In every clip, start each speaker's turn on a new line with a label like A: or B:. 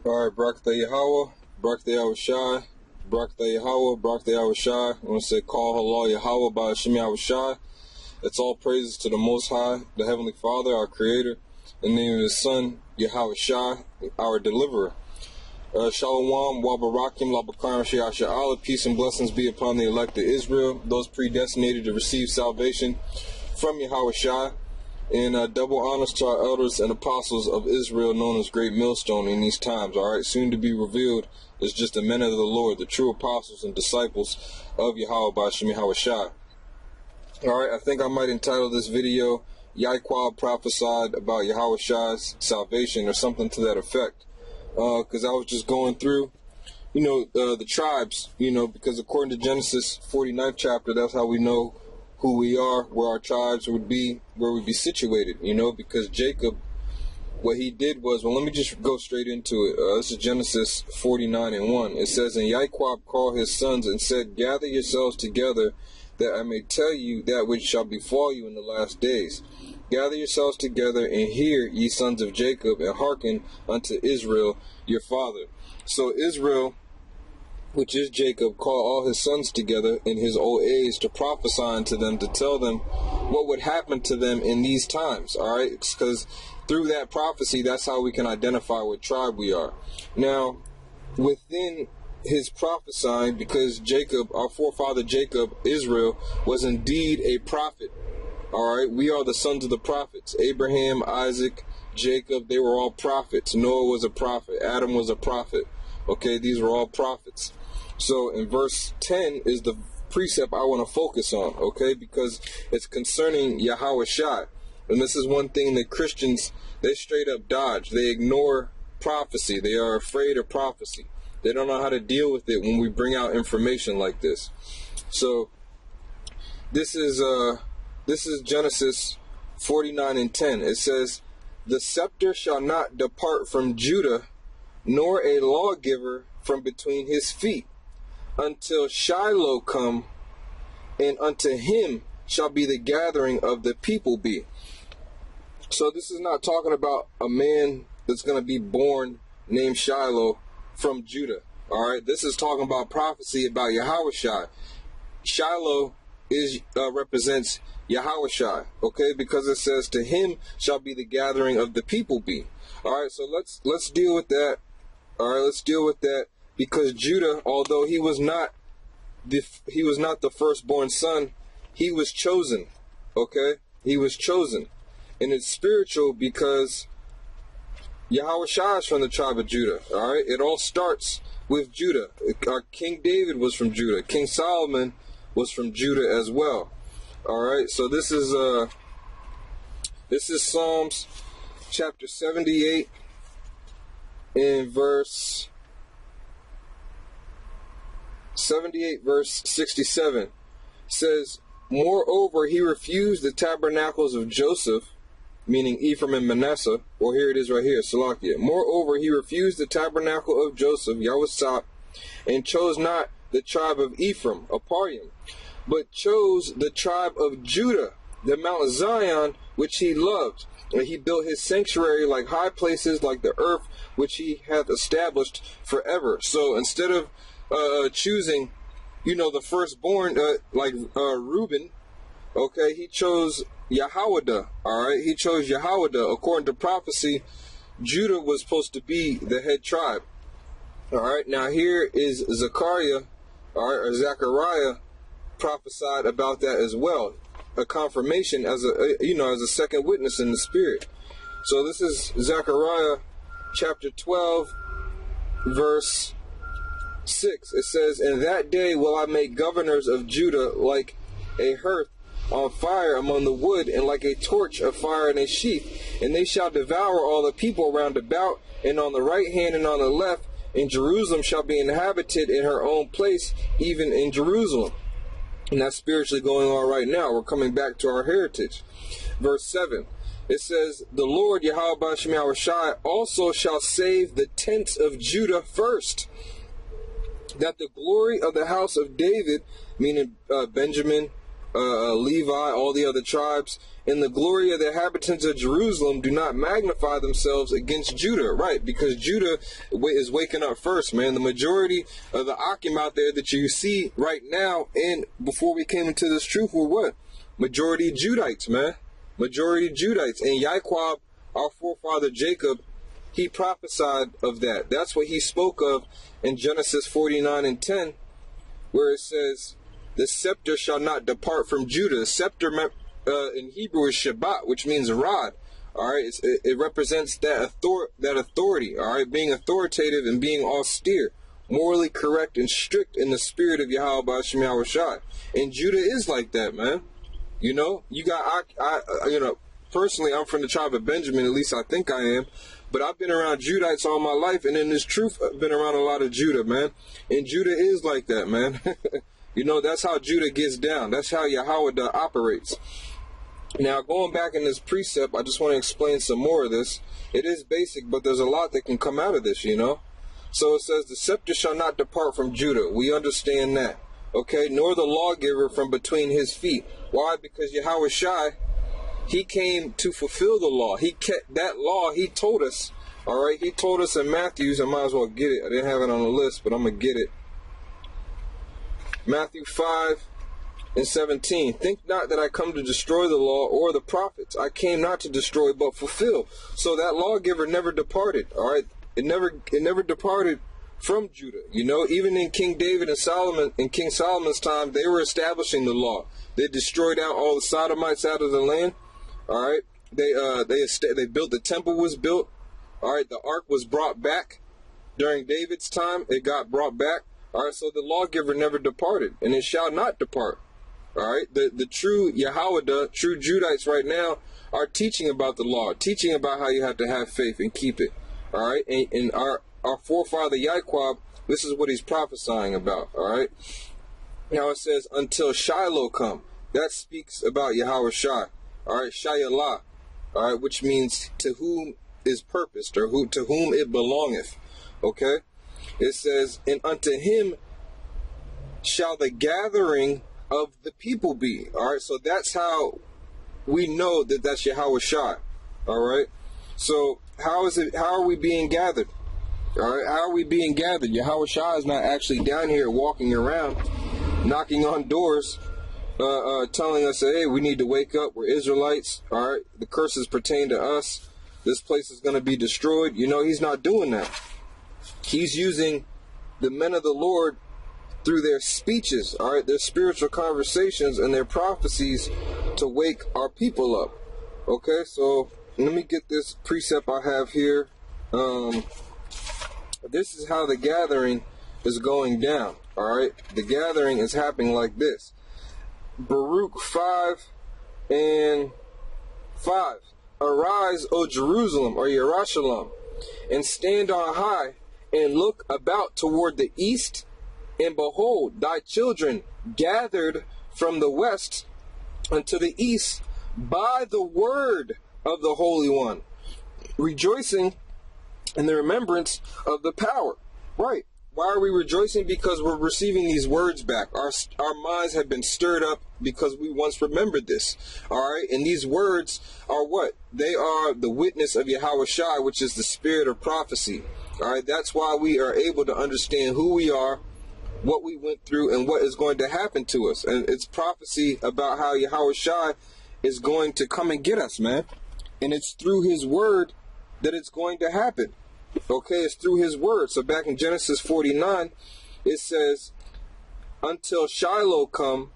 A: Alright, Barak the Yahweh, Barak the Yahawashi, Barak the Yahweh, Barak the Yahawashi. I want to say, call halal Yahweh by Hashem Yahawashi. It's all praises to the Most High, the Heavenly Father, our Creator, in the name of His Son, Yahawashi, our Deliverer. Shalom, Wabarakim, Labakarim, Shayasha'ala, peace and blessings be upon the elect of Israel, those predestinated to receive salvation from Yahawashi. And double honors to our elders and apostles of Israel, known as Great Millstone in these times. Alright, soon to be revealed as just the men of the Lord, the true apostles and disciples of Yahweh by Hashem Yahawashi. Alright, I think I might entitle this video, Yaiqab prophesied about Yahawashi's salvation, or something to that effect. Because I was just going through, the tribes, because according to Genesis 49th chapter, that's how we know who we are, where our tribes would be, where we'd be situated, because Jacob, what he did was, well, let me just go straight into it. This is Genesis 49:1. It says, And Yaiqab called his sons and said, Gather yourselves together, that I may tell you that which shall befall you in the last days. Gather yourselves together, and hear, ye sons of Jacob, and hearken unto Israel your father. So Israel, which is Jacob, called all his sons together in his old age to prophesy unto them, to tell them what would happen to them in these times. Alright, because through that prophecy, that's how we can identify what tribe we are. Now, within his prophesying, because Jacob, our forefather Jacob, Israel, was indeed a prophet. Alright, we are the sons of the prophets. Abraham, Isaac, Jacob, they were all prophets. Noah was a prophet. Adam was a prophet. Okay, these were all prophets. So in verse 10 is the precept I want to focus on, okay, because it's concerning Yahawashi. And this is one thing that Christians, they straight up dodge. They ignore prophecy. They are afraid of prophecy. They don't know how to deal with it when we bring out information like this. So this is Genesis 49:10. It says, The sceptre shall not depart from Judah, nor a lawgiver from between his feet, until Shiloh come, and unto him shall be the gathering of the people be. So this is not talking about a man that's going to be born named Shiloh from Judah. Alright, this is talking about prophecy about Yahawashi. Shiloh represents Yahawashi, okay, because it says to him shall be the gathering of the people be. Alright, so let's deal with that. Alright, let's deal with that, because Judah, although he was not the firstborn son, he was chosen. Okay? He was chosen. And it's spiritual because Yahawashi is from the tribe of Judah. Alright? It all starts with Judah. King David was from Judah. King Solomon was from Judah as well. Alright, so this is Psalms chapter 78 in verse 67. Says, Moreover, he refused the tabernacles of Joseph, meaning Ephraim and Manasseh, or here it is right here, Salakia. Moreover, he refused the tabernacle of Joseph, Yahweh, and chose not the tribe of Ephraim, Aparium, but chose the tribe of Judah, the Mount Zion, which he loved. And he built his sanctuary like high places, like the earth, which he hath established forever. So instead of choosing, the firstborn, like Reuben, okay, he chose Yahawadah. Alright, he chose Yahawadah. According to prophecy, Judah was supposed to be the head tribe. Alright, now here is Zechariah, or Zechariah, prophesied about that as well. A confirmation as a second witness in the spirit. So this is Zechariah chapter 12, verse 6. It says, In that day will I make governors of Judah like a hearth on fire among the wood, and like a torch of fire in a sheath. And they shall devour all the people round about, and on the right hand and on the left. And Jerusalem shall be inhabited in her own place, even in Jerusalem. And that's spiritually going on right now. We're coming back to our heritage. Verse 7. It says, The Lord, Yahweh B'Shem Yahawashi, also shall save the tents of Judah first, that the glory of the house of David, meaning Benjamin, Levi, all the other tribes, and the glory of the inhabitants of Jerusalem do not magnify themselves against Judah, right? Because Judah is waking up first, man. The majority of the Akim out there that you see right now, and before we came into this truth, were what? Majority Judites, man. Majority Judites. And Yaiqab, our forefather Jacob, he prophesied of that. That's what he spoke of in Genesis 49:10, where it says, the sceptre shall not depart from Judah. The sceptre in Hebrew is Shabbat, which means rod. All right, it represents that authority. All right, being authoritative and being austere, morally correct and strict in the spirit of Yahawashi. And Judah is like that, man. You know, you got personally, I'm from the tribe of Benjamin. At least I think I am. But I've been around Judites all my life, and in this truth, I've been around a lot of Judah, man. And Judah is like that, man. You know, that's how Judah gets down. That's how Yahweh operates. Now, going back in this precept, I just want to explain some more of this. It is basic, but there's a lot that can come out of this, you know. So it says, the scepter shall not depart from Judah. We understand that. Okay, nor the lawgiver from between his feet. Why? Because Yahawashi, he came to fulfill the law. He kept that law. He told us, all right, he told us in Matthew's, I might as well get it. I didn't have it on the list, but I'm going to get it. Matthew 5:17. Think not that I come to destroy the law or the prophets. I came not to destroy, but fulfill. So that lawgiver never departed. All right, it never departed from Judah. You know, even in King David and Solomon, in King Solomon's time, they were establishing the law. They destroyed out all the Sodomites out of the land. All right, they built, the temple was built. All right, the ark was brought back during David's time. It got brought back. All right, so the lawgiver never departed, and it shall not depart. All right, the true Yahweh, true Judites right now are teaching about the law, teaching about how you have to have faith and keep it. All right, and our forefather Yaiqab, this is what he's prophesying about. All right, now it says, until Shiloh come. That speaks about Yahawashi. All right, Shiloh. All right, which means to whom is purposed, or to whom it belongeth. Okay. It says, and unto him shall the gathering of the people be. All right, so that's how we know that that's Yahawashi. All right, so how are we being gathered? All right, how are we being gathered? Yahawashi is not actually down here walking around, knocking on doors, telling us, hey, we need to wake up. We're Israelites. All right, the curses pertain to us. This place is going to be destroyed. You know, he's not doing that. He's using the men of the Lord through their speeches, all right, their spiritual conversations and their prophecies to wake our people up. Okay, so let me get this precept I have here. This is how the gathering is going down, all right? The gathering is happening like this. Baruch 5:5. Arise, O Jerusalem, or Yerushalayim, and stand on high, and look about toward the east, and behold, thy children gathered from the west unto the east by the word of the Holy One, rejoicing in the remembrance of the power. Right. Why are we rejoicing? Because we're receiving these words back. Our minds have been stirred up because we once remembered this. All right. And these words are what? They are the witness of Yahawashi, which is the spirit of prophecy. All right. That's why we are able to understand who we are, what we went through, and what is going to happen to us. And it's prophecy about how Yahawashi is going to come and get us, man. And it's through his word that it's going to happen. Okay, it's through his word. So back in Genesis 49, it says, until Shiloh come,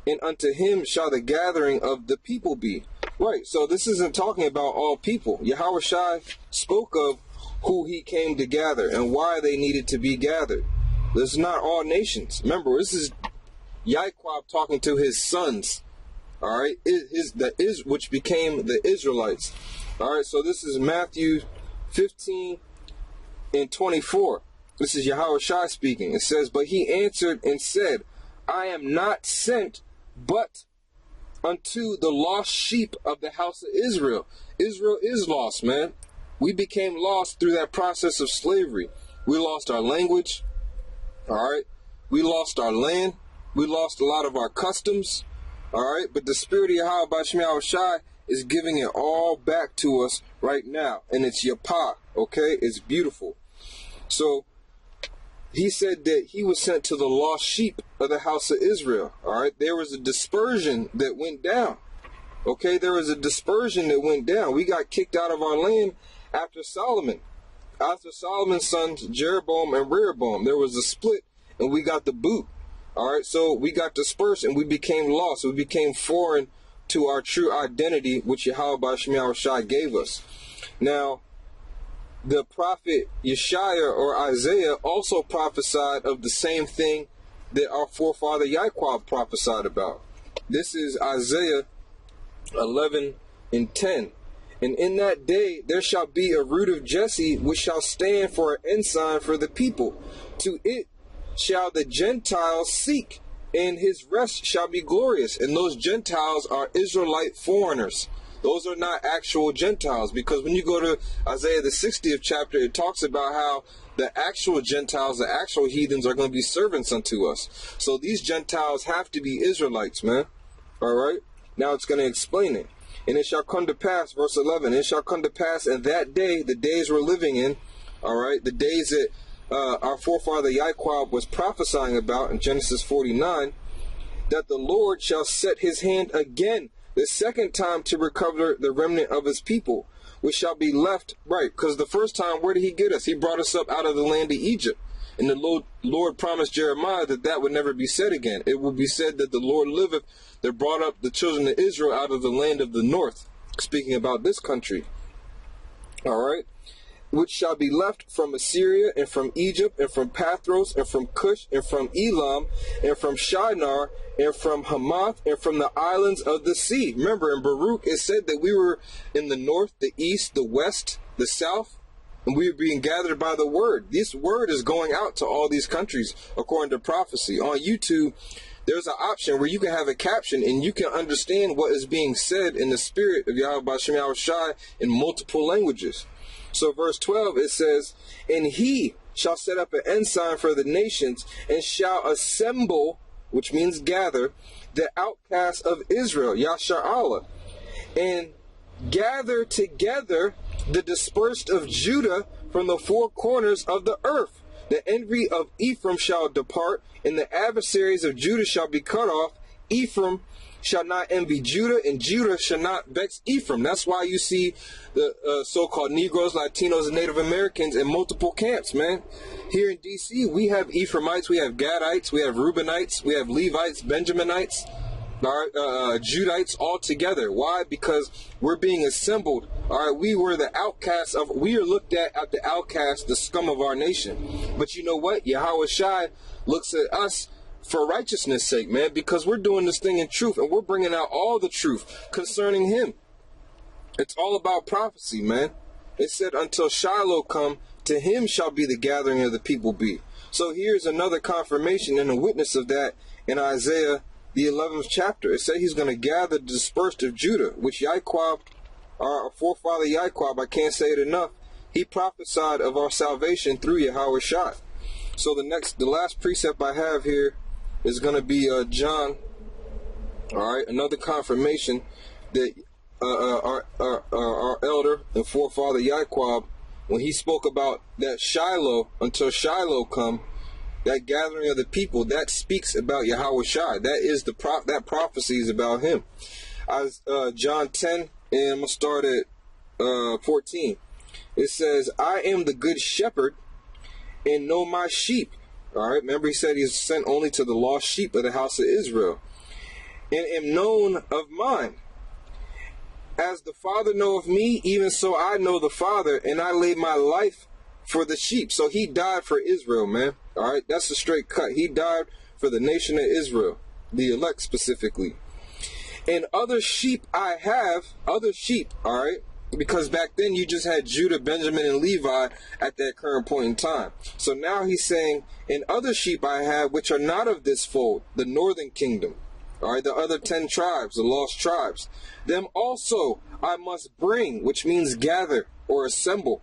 A: and unto him shall the gathering of the people be. Right, so this isn't talking about all people. Yahawashi spoke of who he came to gather and why they needed to be gathered. This is not all nations. Remember, this is Yaiqab talking to his sons. All right, which became the Israelites. All right, so this is Matthew 15:24. This is Yahawashi speaking. It says, but he answered and said, I am not sent but unto the lost sheep of the house of Israel. Israel is lost, man. We became lost through that process of slavery. We lost our language. All right. We lost our land. We lost a lot of our customs. Alright, but the Spirit of Yahweh by Yahawashi is giving it all back to us right now. And it's Yapah, okay? It's beautiful. So, he said that he was sent to the lost sheep of the house of Israel. Alright, there was a dispersion that went down. Okay, there was a dispersion that went down. We got kicked out of our land after Solomon. After Solomon's sons, Jeroboam and Rehoboam, there was a split and we got the boot. Alright, so we got dispersed and we became lost. We became foreign to our true identity, which Yahweh by Yahawashi gave us. Now, the prophet Yeshaya or Isaiah also prophesied of the same thing that our forefather Yaiqab prophesied about. This is Isaiah 11:10. And in that day there shall be a root of Jesse, which shall stand for an ensign for the people. To it shall the Gentiles seek, and his rest shall be glorious. And those Gentiles are Israelite foreigners. Those are not actual Gentiles, because when you go to Isaiah the 60th chapter, it talks about how the actual Gentiles, the actual heathens, are going to be servants unto us. So these Gentiles have to be Israelites, man. Alright? Now it's going to explain it. And it shall come to pass, verse 11, it shall come to pass in that day, the days we're living in, alright, the days that our forefather Yaiqab was prophesying about in Genesis 49, that the Lord shall set his hand again, the second time, to recover the remnant of his people, which shall be left, right, because the first time, where did he get us? He brought us up out of the land of Egypt. And the Lord promised Jeremiah that that would never be said again. It will be said that the Lord liveth, that brought up the children of Israel out of the land of the north, speaking about this country. Alright? Which shall be left from Assyria, and from Egypt, and from Pathros, and from Cush, and from Elam, and from Shinar, and from Hamath, and from the islands of the sea. Remember, in Baruch it said that we were in the north, the east, the west, the south, and we are being gathered by the word. This word is going out to all these countries according to prophecy. On YouTube, there's an option where you can have a caption and you can understand what is being said in the spirit of Yahweh by Yahawashi in multiple languages. So verse 12, it says, and he shall set up an ensign for the nations, and shall assemble, which means gather, the outcasts of Israel, Yasha'Allah, and gather together the dispersed of Judah from the four corners of the earth. The envy of Ephraim shall depart, and the adversaries of Judah shall be cut off. Ephraim shall not envy Judah, and Judah shall not vex Ephraim. That's why you see the so-called Negroes, Latinos, and Native Americans in multiple camps, man. Here in D.C., we have Ephraimites, we have Gadites, we have Reubenites, we have Levites, Benjaminites, Judites all together. Why? Because we're being assembled. All right, we were the outcasts of, we are looked at the outcasts, the scum of our nation. But you know what? Yahawashi looks at us for righteousness' sake, man, because we're doing this thing in truth, and we're bringing out all the truth concerning him. It's all about prophecy, man. It said, until Shiloh come, to him shall be the gathering of the people be. So here's another confirmation and a witness of that in Isaiah the 11th chapter. It said he's going to gather the dispersed of Judah, which Yaiqab, our forefather Yaiqab, I can't say it enough, he prophesied of our salvation through Yahawashi. So the last precept I have here is going to be John. All right, another confirmation that our elder and forefather Yaiqab, when he spoke about that Shiloh, until Shiloh come, that gathering of the people, that speaks about Yahawashi. That is that prophecy is about him. John 10, and I'm gonna start at 14. It says, I am the good shepherd, and know my sheep. All right, remember he said he's sent only to the lost sheep of the house of Israel, and am known of mine. As the Father knoweth me, even so I know the Father, and I lay my life for the sheep. So he died for Israel, man. All right, that's a straight cut. He died for the nation of Israel, the elect specifically. And other sheep I have, other sheep, all right, because back then you just had Judah, Benjamin, and Levi at that current point in time. So now he's saying, and other sheep I have, which are not of this fold, the northern kingdom. All right, the other 10 tribes, the lost tribes. Them also I must bring, which means gather or assemble.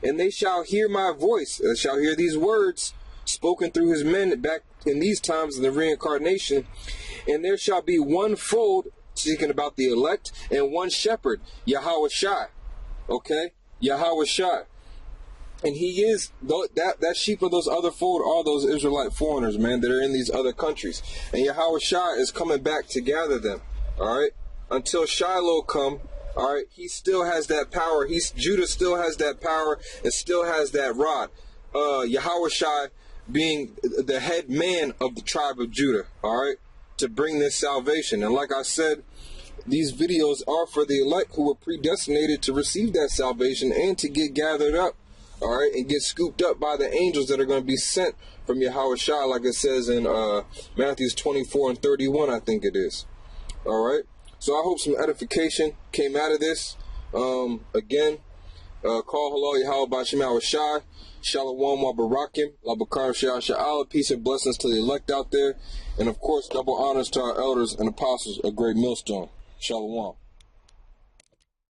A: And they shall hear my voice, and shall hear these words spoken through his men back in these times of the reincarnation. And there shall be one fold, speaking about the elect, and one shepherd, Yahawashi. Okay? Yahawashi. And he is, that sheep of those other fold are those Israelite foreigners, man, that are in these other countries. And Yahawashi is coming back to gather them, all right? Until Shiloh come, all right, he still has that power. Judah still has that power and still has that rod. Yahawashi being the head man of the tribe of Judah, all right, to bring this salvation. And like I said, these videos are for the elect who were predestinated to receive that salvation and to get gathered up, all right, and get scooped up by the angels that are going to be sent from Yahawashi, like it says in Matthew 24:31, I think it is. All right. So I hope some edification came out of this. Again, call hello Yahweh Bashim Yahawashi, Shalom wa Barakim, Labakar Sha'ala, peace and blessings to the elect out there, and of course double honors to our elders and apostles of Great Millstone. Shalom.